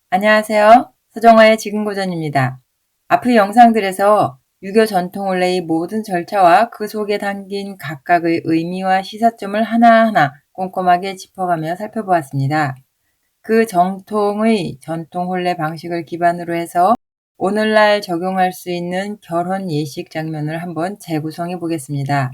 안녕하세요. 서정화의 지금고전입니다. 앞의 영상들에서 유교 전통 원래의 모든 절차와 그 속에 담긴 각각의 의미와 시사점을 하나하나 꼼꼼하게 짚어가며 살펴보았습니다. 그 정통의 전통 혼례 방식을 기반으로 해서 오늘날 적용할 수 있는 결혼 예식 장면을 한번 재구성해 보겠습니다.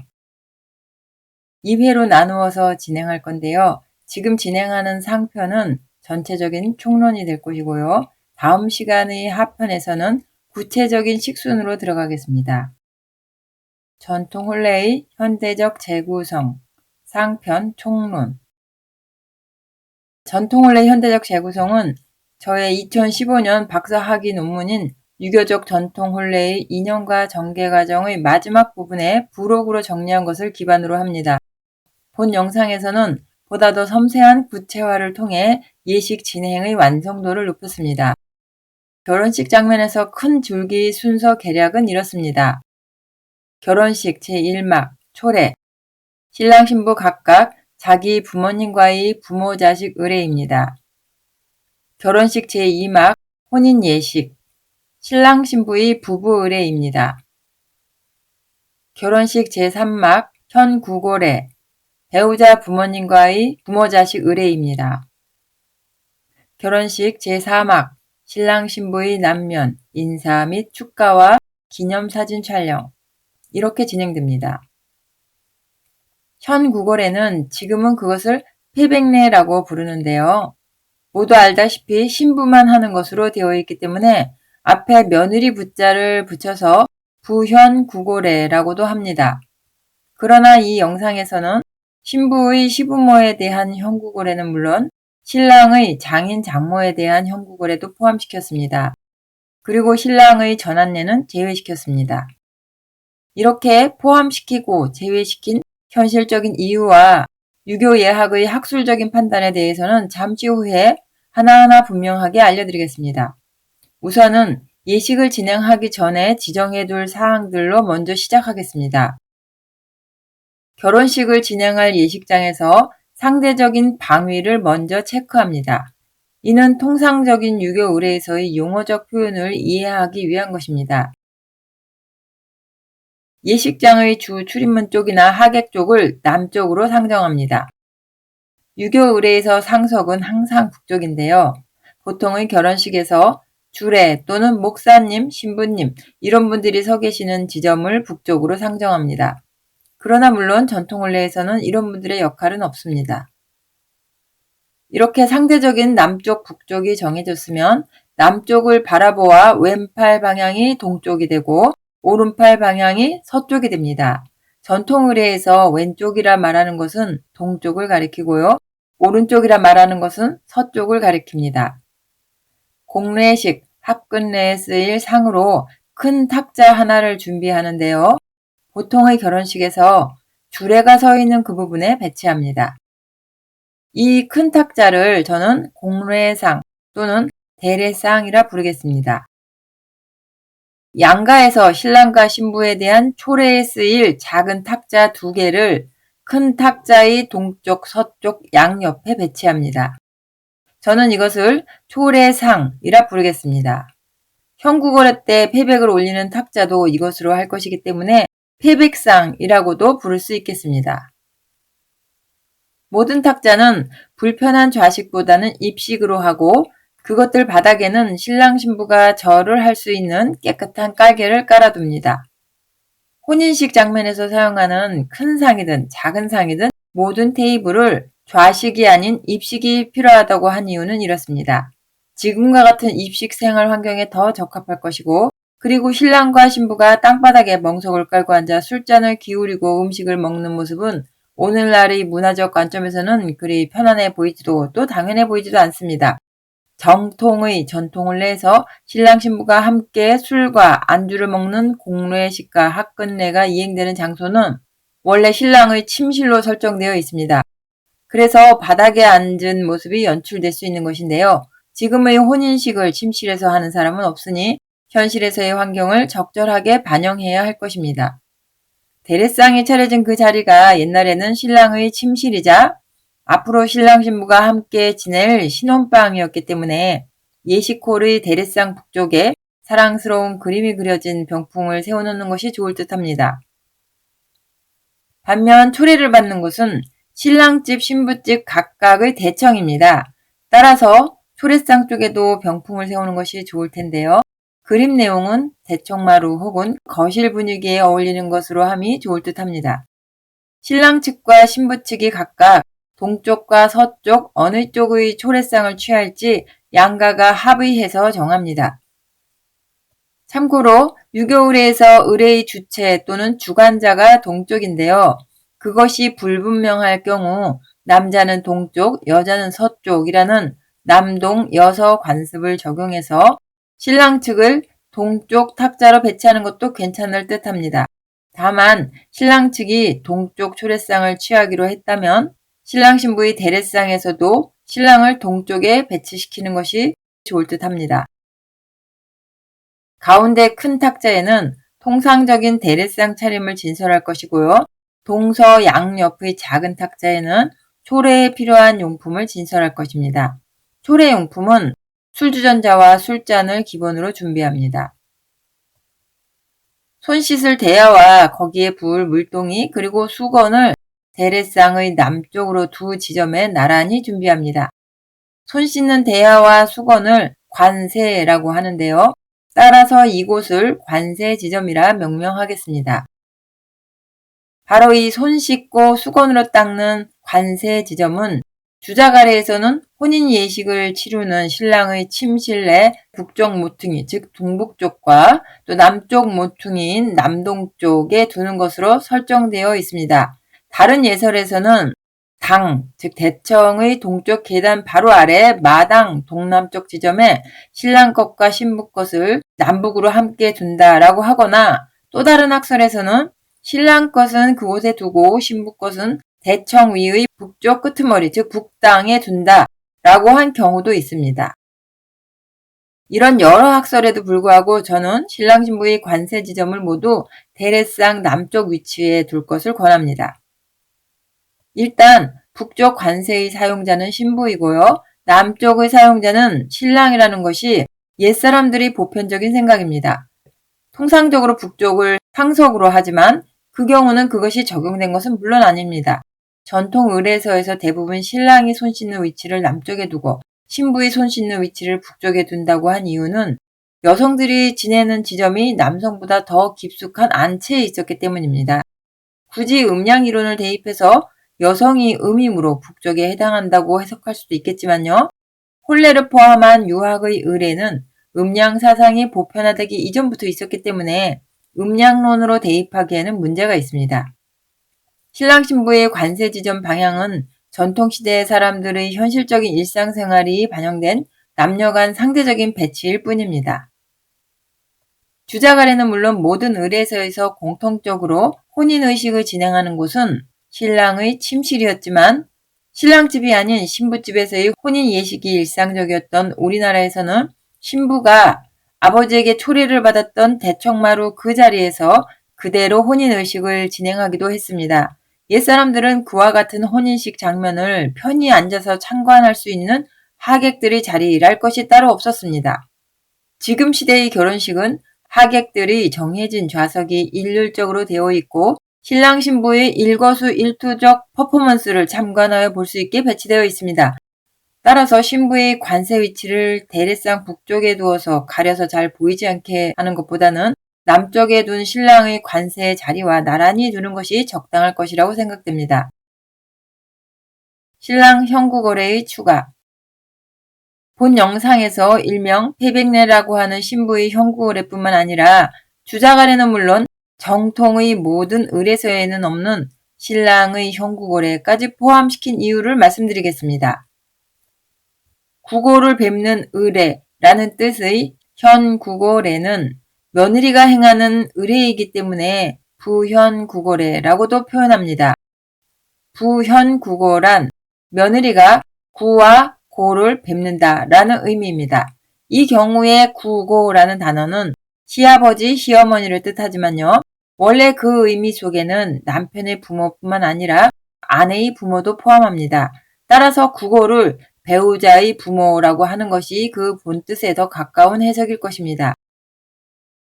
2회로 나누어서 진행할 건데요. 지금 진행하는 상편은 전체적인 총론이 될 것이고요. 다음 시간의 하편에서는 구체적인 식순으로 들어가겠습니다. 전통 혼례의 현대적 재구성, 상편 총론. 전통 혼례 현대적 재구성은 저의 2015년 박사 학위 논문인 유교적 전통 혼례의 인연과 전개 과정의 마지막 부분에 부록으로 정리한 것을 기반으로 합니다. 본 영상에서는 보다 더 섬세한 구체화를 통해 예식 진행의 완성도를 높였습니다. 결혼식 장면에서 큰 줄기 순서 계략은 이렇습니다. 결혼식 제1막 초례. 신랑 신부 각각 자기 부모님과의 부모 자식 의례입니다. 결혼식 제2막 혼인 예식. 신랑 신부의 부부 의례입니다. 결혼식 제3막 현구고례. 배우자 부모님과의 부모 자식 의례입니다. 결혼식 제4막 신랑 신부의 남면, 인사 및 축가와 기념사진 촬영. 이렇게 진행됩니다. 현구고례는 지금은 그것을 패백례라고 부르는데요. 모두 알다시피 신부만 하는 것으로 되어 있기 때문에 앞에 며느리 부자를 붙여서 부현구고례라고도 합니다. 그러나 이 영상에서는 신부의 시부모에 대한 현구고례는 물론 신랑의 장인 장모에 대한 현구고례도 포함시켰습니다. 그리고 신랑의 전환례는 제외시켰습니다. 이렇게 포함시키고 제외시킨 현실적인 이유와 유교 예학의 학술적인 판단에 대해서는 잠시 후에 하나하나 분명하게 알려드리겠습니다. 우선은 예식을 진행하기 전에 지정해둘 사항들로 먼저 시작하겠습니다. 결혼식을 진행할 예식장에서 상대적인 방위를 먼저 체크합니다. 이는 통상적인 유교 의례에서의 용어적 표현을 이해하기 위한 것입니다. 예식장의 주 출입문 쪽이나 하객 쪽을 남쪽으로 상정합니다. 유교 의례에서 상석은 항상 북쪽인데요. 보통의 결혼식에서 주례 또는 목사님, 신부님 이런 분들이 서 계시는 지점을 북쪽으로 상정합니다. 그러나 물론 전통 혼례에서는 이런 분들의 역할은 없습니다. 이렇게 상대적인 남쪽, 북쪽이 정해졌으면 남쪽을 바라보아 왼팔 방향이 동쪽이 되고 오른팔 방향이 서쪽이 됩니다. 전통 의례에서 왼쪽이라 말하는 것은 동쪽을 가리키고요. 오른쪽이라 말하는 것은 서쪽을 가리킵니다. 공례식, 합근례에 쓰일 상으로 큰 탁자 하나를 준비하는데요. 보통의 결혼식에서 주례가 서 있는 그 부분에 배치합니다. 이 큰 탁자를 저는 공례상 또는 대례상이라 부르겠습니다. 양가에서 신랑과 신부에 대한 초례에 쓰일 작은 탁자 2개를 큰 탁자의 동쪽, 서쪽 양옆에 배치합니다. 저는 이것을 초례상이라 부르겠습니다. 현구거래 때 패백을 올리는 탁자도 이것으로 할 것이기 때문에 패백상이라고도 부를 수 있겠습니다. 모든 탁자는 불편한 좌식보다는 입식으로 하고 그것들 바닥에는 신랑 신부가 절을 할 수 있는 깨끗한 깔개를 깔아둡니다. 혼인식 장면에서 사용하는 큰 상이든 작은 상이든 모든 테이블을 좌식이 아닌 입식이 필요하다고 한 이유는 이렇습니다. 지금과 같은 입식 생활 환경에 더 적합할 것이고 그리고 신랑과 신부가 땅바닥에 멍석을 깔고 앉아 술잔을 기울이고 음식을 먹는 모습은 오늘날의 문화적 관점에서는 그리 편안해 보이지도 또 당연해 보이지도 않습니다. 정통의 전통을 내서 신랑 신부가 함께 술과 안주를 먹는 공례식과 합근례가 이행되는 장소는 원래 신랑의 침실로 설정되어 있습니다. 그래서 바닥에 앉은 모습이 연출될 수 있는 것인데요. 지금의 혼인식을 침실에서 하는 사람은 없으니 현실에서의 환경을 적절하게 반영해야 할 것입니다. 대례상이 차려진 그 자리가 옛날에는 신랑의 침실이자 앞으로 신랑 신부가 함께 지낼 신혼방이었기 때문에 예시콜의 대례상 북쪽에 사랑스러운 그림이 그려진 병풍을 세워놓는 것이 좋을 듯합니다. 반면 초례를 받는 곳은 신랑집, 신부집 각각의 대청입니다. 따라서 초례상 쪽에도 병풍을 세우는 것이 좋을 텐데요. 그림 내용은 대청마루 혹은 거실 분위기에 어울리는 것으로 함이 좋을 듯합니다. 신랑 측과 신부 측이 각각 동쪽과 서쪽 어느 쪽의 초례상을 취할지 양가가 합의해서 정합니다. 참고로 유교의례에서 의례의 주체 또는 주관자가 동쪽인데요. 그것이 불분명할 경우 남자는 동쪽, 여자는 서쪽이라는 남동 여서 관습을 적용해서 신랑 측을 동쪽 탁자로 배치하는 것도 괜찮을 듯합니다. 다만 신랑 측이 동쪽 초례상을 취하기로 했다면 신랑 신부의 대례상에서도 신랑을 동쪽에 배치시키는 것이 좋을 듯합니다. 가운데 큰 탁자에는 통상적인 대례상 차림을 진설할 것이고요. 동서 양옆의 작은 탁자에는 초례에 필요한 용품을 진설할 것입니다. 초례 용품은 술주전자와 술잔을 기본으로 준비합니다. 손 씻을 대야와 거기에 부을 물동이 그리고 수건을 대례상의 남쪽으로 두 지점에 나란히 준비합니다. 손 씻는 대야와 수건을 관세라고 하는데요. 따라서 이곳을 관세 지점이라 명명하겠습니다. 바로 이 손 씻고 수건으로 닦는 관세 지점은 주자가래에서는 혼인 예식을 치르는 신랑의 침실 내 북쪽 모퉁이, 즉 동북쪽과 또 남쪽 모퉁이인 남동쪽에 두는 것으로 설정되어 있습니다. 다른 예설에서는 당, 즉 대청의 동쪽 계단 바로 아래 마당 동남쪽 지점에 신랑 것과 신부 것을 남북으로 함께 둔다라고 하거나 또 다른 학설에서는 신랑 것은 그곳에 두고 신부 것은 대청 위의 북쪽 끄트머리, 즉 북당에 둔다라고 한 경우도 있습니다. 이런 여러 학설에도 불구하고 저는 신랑 신부의 관세 지점을 모두 대례상 남쪽 위치에 둘 것을 권합니다. 일단 북쪽 관세의 사용자는 신부이고요. 남쪽의 사용자는 신랑이라는 것이 옛사람들이 보편적인 생각입니다. 통상적으로 북쪽을 상석으로 하지만 그 경우는 그것이 적용된 것은 물론 아닙니다. 전통 의례서에서 대부분 신랑이 손 씻는 위치를 남쪽에 두고 신부의 손 씻는 위치를 북쪽에 둔다고 한 이유는 여성들이 지내는 지점이 남성보다 더 깊숙한 안채에 있었기 때문입니다. 굳이 음양 이론을 대입해서 여성이 음임으로 북쪽에 해당한다고 해석할 수도 있겠지만요. 혼례를 포함한 유학의 의례는 음양 사상이 보편화되기 이전부터 있었기 때문에 음양론으로 대입하기에는 문제가 있습니다. 신랑 신부의 관세 지점 방향은 전통시대의 사람들의 현실적인 일상생활이 반영된 남녀 간 상대적인 배치일 뿐입니다. 주자가래는 물론 모든 의례서에서 공통적으로 혼인의식을 진행하는 곳은 신랑의 침실이었지만 신랑집이 아닌 신부집에서의 혼인 예식이 일상적이었던 우리나라에서는 신부가 아버지에게 초례를 받았던 대청마루 그 자리에서 그대로 혼인의식을 진행하기도 했습니다. 옛사람들은 그와 같은 혼인식 장면을 편히 앉아서 참관할 수 있는 하객들의 자리랄 것이 따로 없었습니다. 지금 시대의 결혼식은 하객들이 정해진 좌석이 일률적으로 되어 있고 신랑 신부의 일거수일투족 퍼포먼스를 참관하여 볼 수 있게 배치되어 있습니다. 따라서 신부의 관세 위치를 대례상 북쪽에 두어서 가려서 잘 보이지 않게 하는 것보다는 남쪽에 둔 신랑의 관세의 자리와 나란히 두는 것이 적당할 것이라고 생각됩니다. 신랑 형구거래의 추가. 본 영상에서 일명 패백례라고 하는 신부의 형구거래뿐만 아니라 주자가래는 물론 정통의 모든 의례서에는 없는 신랑의 형구거래까지 포함시킨 이유를 말씀드리겠습니다. 구고를 뵙는 의례라는 뜻의 현구고례는 며느리가 행하는 의례이기 때문에 부현구고례라고도 표현합니다. 부현구고란 며느리가 구와 고를 뵙는다 라는 의미입니다. 이 경우에 구고라는 단어는 시아버지, 시어머니를 뜻하지만요. 원래 그 의미 속에는 남편의 부모뿐만 아니라 아내의 부모도 포함합니다. 따라서 구고를 배우자의 부모라고 하는 것이 그 본뜻에 더 가까운 해석일 것입니다.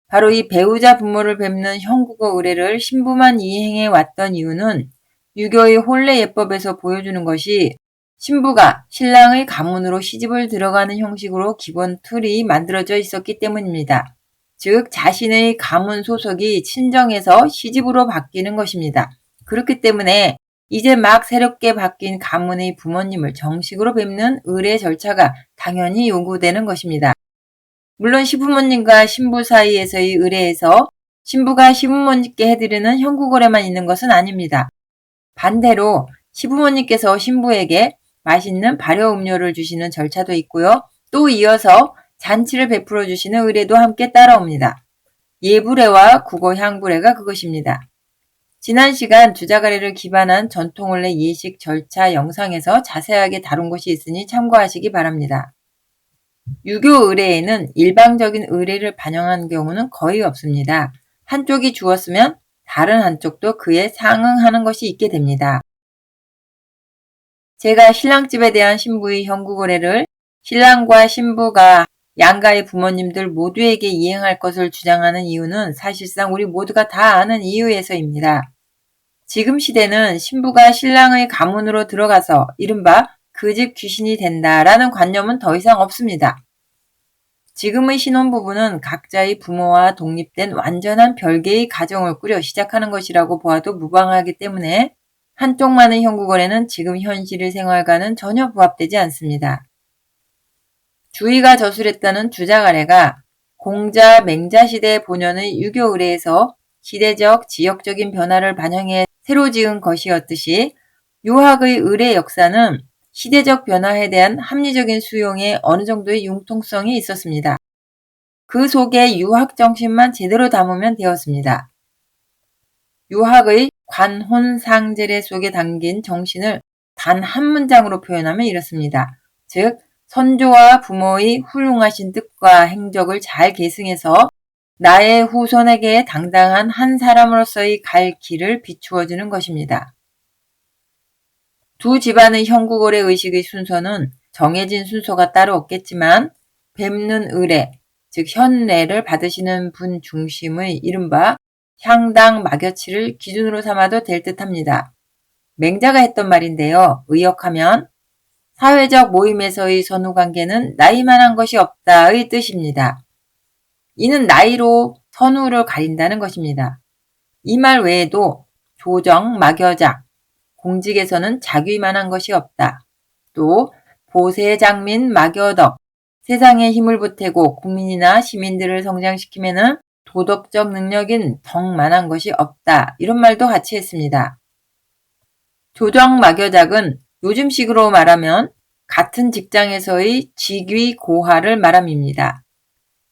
바로 이 배우자 부모를 뵙는 형국어 의례를 신부만 이행해 왔던 이유는 유교의 혼례 예법에서 보여주는 것이 신부가 신랑의 가문으로 시집을 들어가는 형식으로 기본 틀이 만들어져 있었기 때문입니다. 즉 자신의 가문 소속이 친정에서 시집으로 바뀌는 것입니다. 그렇기 때문에 이제 막 새롭게 바뀐 가문의 부모님을 정식으로 뵙는 의례 절차가 당연히 요구되는 것입니다. 물론 시부모님과 신부 사이에서의 의례에서 신부가 시부모님께 해드리는 형국어례만 있는 것은 아닙니다. 반대로 시부모님께서 신부에게 맛있는 발효 음료를 주시는 절차도 있고요. 또 이어서 잔치를 베풀어 주시는 의례도 함께 따라옵니다. 예불례와 국어 향불례가 그것입니다. 지난 시간 주자가례를 기반한 전통원래 예식 절차 영상에서 자세하게 다룬 것이 있으니 참고하시기 바랍니다. 유교 의례에는 일방적인 의례를 반영한 경우는 거의 없습니다. 한쪽이 주었으면 다른 한쪽도 그에 상응하는 것이 있게 됩니다. 제가 신랑집에 대한 신부의 형국의례를 신랑과 신부가 양가의 부모님들 모두에게 이행할 것을 주장하는 이유는 사실상 우리 모두가 다 아는 이유에서입니다. 지금 시대는 신부가 신랑의 가문으로 들어가서 이른바 그 집 귀신이 된다라는 관념은 더 이상 없습니다. 지금의 신혼부부는 각자의 부모와 독립된 완전한 별개의 가정을 꾸려 시작하는 것이라고 보아도 무방하기 때문에 한쪽만의 형국어례는 지금 현실의 생활과는 전혀 부합되지 않습니다. 주의가 저술했다는 주자가례가 공자, 맹자 시대 본연의 유교 의례에서 시대적, 지역적인 변화를 반영해 새로 지은 것이었듯이 유학의 의례 역사는 시대적 변화에 대한 합리적인 수용에 어느 정도의 융통성이 있었습니다. 그 속에 유학 정신만 제대로 담으면 되었습니다. 유학의 관혼상제례 속에 담긴 정신을 단 한 문장으로 표현하면 이렇습니다. 즉 선조와 부모의 훌륭하신 뜻과 행적을 잘 계승해서 나의 후손에게 당당한 한 사람으로서의 갈 길을 비추어주는 것입니다. 두 집안의 형국어례 의식의 순서는 정해진 순서가 따로 없겠지만 뵙는 의례, 즉 현례를 받으시는 분 중심의 이른바 향당 막여치를 기준으로 삼아도 될 듯합니다. 맹자가 했던 말인데요. 의역하면 사회적 모임에서의 선후관계는 나이만한 것이 없다의 뜻입니다. 이는 나이로 선후를 가린다는 것입니다. 이 말 외에도 조정, 막여작, 공직에서는 자귀만한 것이 없다. 또 보세장민, 막여덕, 세상에 힘을 보태고 국민이나 시민들을 성장시키면은 도덕적 능력인 덕만한 것이 없다. 이런 말도 같이 했습니다. 조정, 막여작은 요즘식으로 말하면 같은 직장에서의 직위 고하를 말함입니다.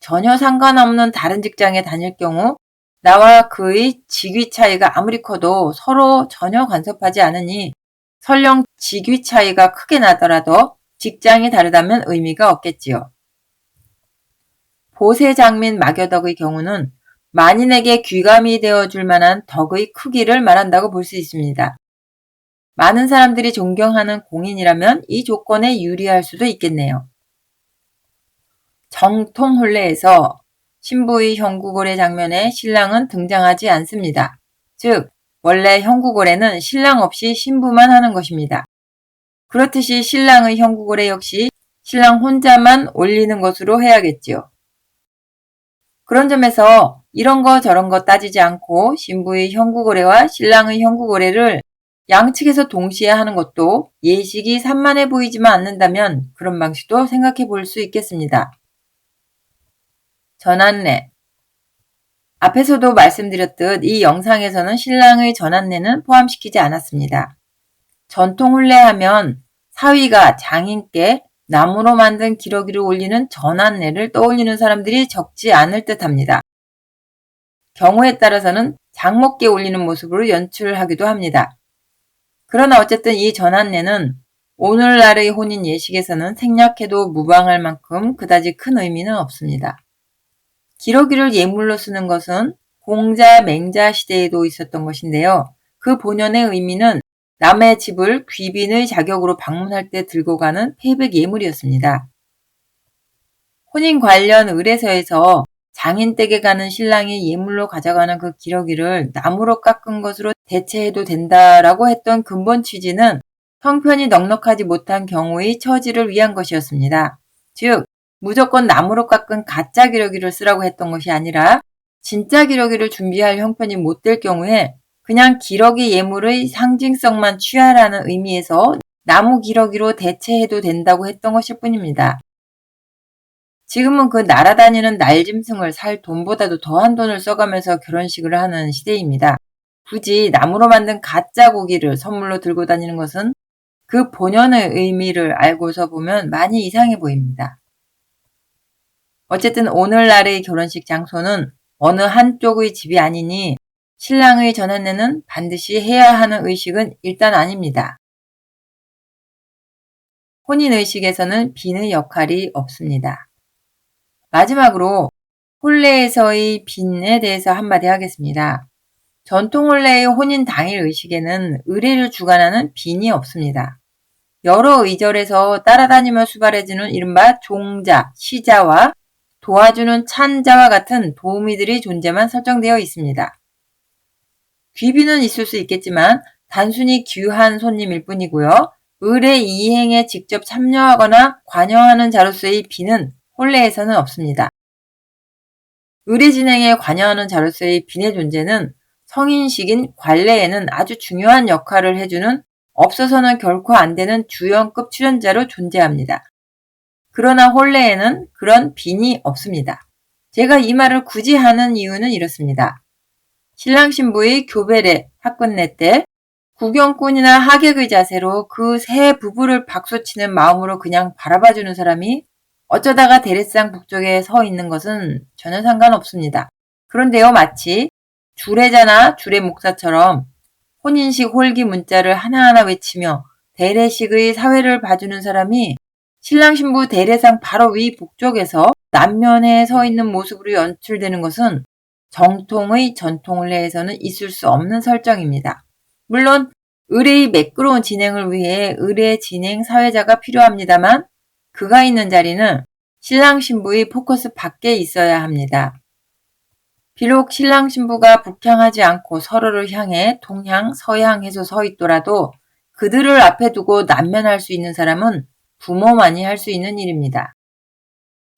전혀 상관없는 다른 직장에 다닐 경우 나와 그의 직위 차이가 아무리 커도 서로 전혀 간섭하지 않으니 설령 직위 차이가 크게 나더라도 직장이 다르다면 의미가 없겠지요. 보세장민 막여덕의 경우는 만인에게 귀감이 되어줄 만한 덕의 크기를 말한다고 볼 수 있습니다. 많은 사람들이 존경하는 공인이라면 이 조건에 유리할 수도 있겠네요. 정통 혼례에서 신부의 형국어례 장면에 신랑은 등장하지 않습니다. 즉 원래 형국어례는 신랑 없이 신부만 하는 것입니다. 그렇듯이 신랑의 형국어례 역시 신랑 혼자만 올리는 것으로 해야겠지요. 그런 점에서 이런 거 저런 거 따지지 않고 신부의 형국어례와 신랑의 형국어례를 양측에서 동시에 하는 것도 예식이 산만해 보이지만 않는다면 그런 방식도 생각해 볼 수 있겠습니다. 전환례. 앞에서도 말씀드렸듯 이 영상에서는 신랑의 전환례는 포함시키지 않았습니다. 전통 혼례하면 사위가 장인께 나무로 만든 기러기를 올리는 전환례를 떠올리는 사람들이 적지 않을 듯합니다. 경우에 따라서는 장목께 올리는 모습으로 연출하기도 합니다. 그러나 어쨌든 이 전환례는 오늘날의 혼인 예식에서는 생략해도 무방할 만큼 그다지 큰 의미는 없습니다. 기러기를 예물로 쓰는 것은 공자, 맹자 시대에도 있었던 것인데요. 그 본연의 의미는 남의 집을 귀빈의 자격으로 방문할 때 들고 가는 패백 예물이었습니다. 혼인 관련 의례서에서 장인댁에 가는 신랑이 예물로 가져가는 그 기러기를 나무로 깎은 것으로 대체해도 된다라고 했던 근본 취지는 형편이 넉넉하지 못한 경우의 처지를 위한 것이었습니다. 즉, 무조건 나무로 깎은 가짜 기러기를 쓰라고 했던 것이 아니라 진짜 기러기를 준비할 형편이 못 될 경우에 그냥 기러기 예물의 상징성만 취하라는 의미에서 나무 기러기로 대체해도 된다고 했던 것일 뿐입니다. 지금은 그 날아다니는 날짐승을 살 돈보다도 더한 돈을 써가면서 결혼식을 하는 시대입니다. 굳이 나무로 만든 가짜 고기를 선물로 들고 다니는 것은 그 본연의 의미를 알고서 보면 많이 이상해 보입니다. 어쨌든 오늘날의 결혼식 장소는 어느 한쪽의 집이 아니니 신랑의 전환에는 반드시 해야 하는 의식은 일단 아닙니다. 혼인의식에서는 빈의 역할이 없습니다. 마지막으로 혼례에서의 빈에 대해서 한마디 하겠습니다. 전통 혼례의 혼인 당일 의식에는 의례를 주관하는 빈이 없습니다. 여러 의절에서 따라다니며 수발해주는 이른바 종자, 시자와 도와주는 찬자와 같은 도우미들의 존재만 설정되어 있습니다. 귀빈은 있을 수 있겠지만 단순히 귀한 손님일 뿐이고요. 의례 이행에 직접 참여하거나 관여하는 자로서의 빈은 혼례에서는 없습니다. 의례 진행에 관여하는 자로서의 빈의 존재는 성인식인 관례에는 아주 중요한 역할을 해주는 없어서는 결코 안 되는 주연급 출연자로 존재합니다. 그러나 혼례에는 그런 빈이 없습니다. 제가 이 말을 굳이 하는 이유는 이렇습니다. 신랑 신부의 교배례, 학근례 때 구경꾼이나 하객의 자세로 그 새 부부를 박수치는 마음으로 그냥 바라봐주는 사람이 어쩌다가 대례상 북쪽에 서 있는 것은 전혀 상관없습니다. 그런데요, 마치 주례자나 주례 목사처럼 혼인식 홀기 문자를 하나하나 외치며 대례식의 사회를 봐주는 사람이 신랑 신부 대례상 바로 위 북쪽에서 남면에 서 있는 모습으로 연출되는 것은 정통의 전통혼례에서는 있을 수 없는 설정입니다. 물론 의례의 매끄러운 진행을 위해 의례 진행 사회자가 필요합니다만 그가 있는 자리는 신랑 신부의 포커스 밖에 있어야 합니다. 비록 신랑 신부가 북향하지 않고 서로를 향해 동향, 서향해서 서 있더라도 그들을 앞에 두고 난면할 수 있는 사람은 부모만이 할 수 있는 일입니다.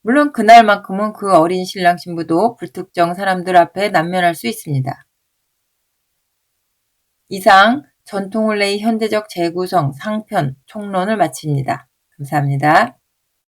물론 그날만큼은 그 어린 신랑 신부도 불특정 사람들 앞에 난면할 수 있습니다. 이상 전통혼례의 현대적 재구성, 상편, 총론을 마칩니다. 감사합니다.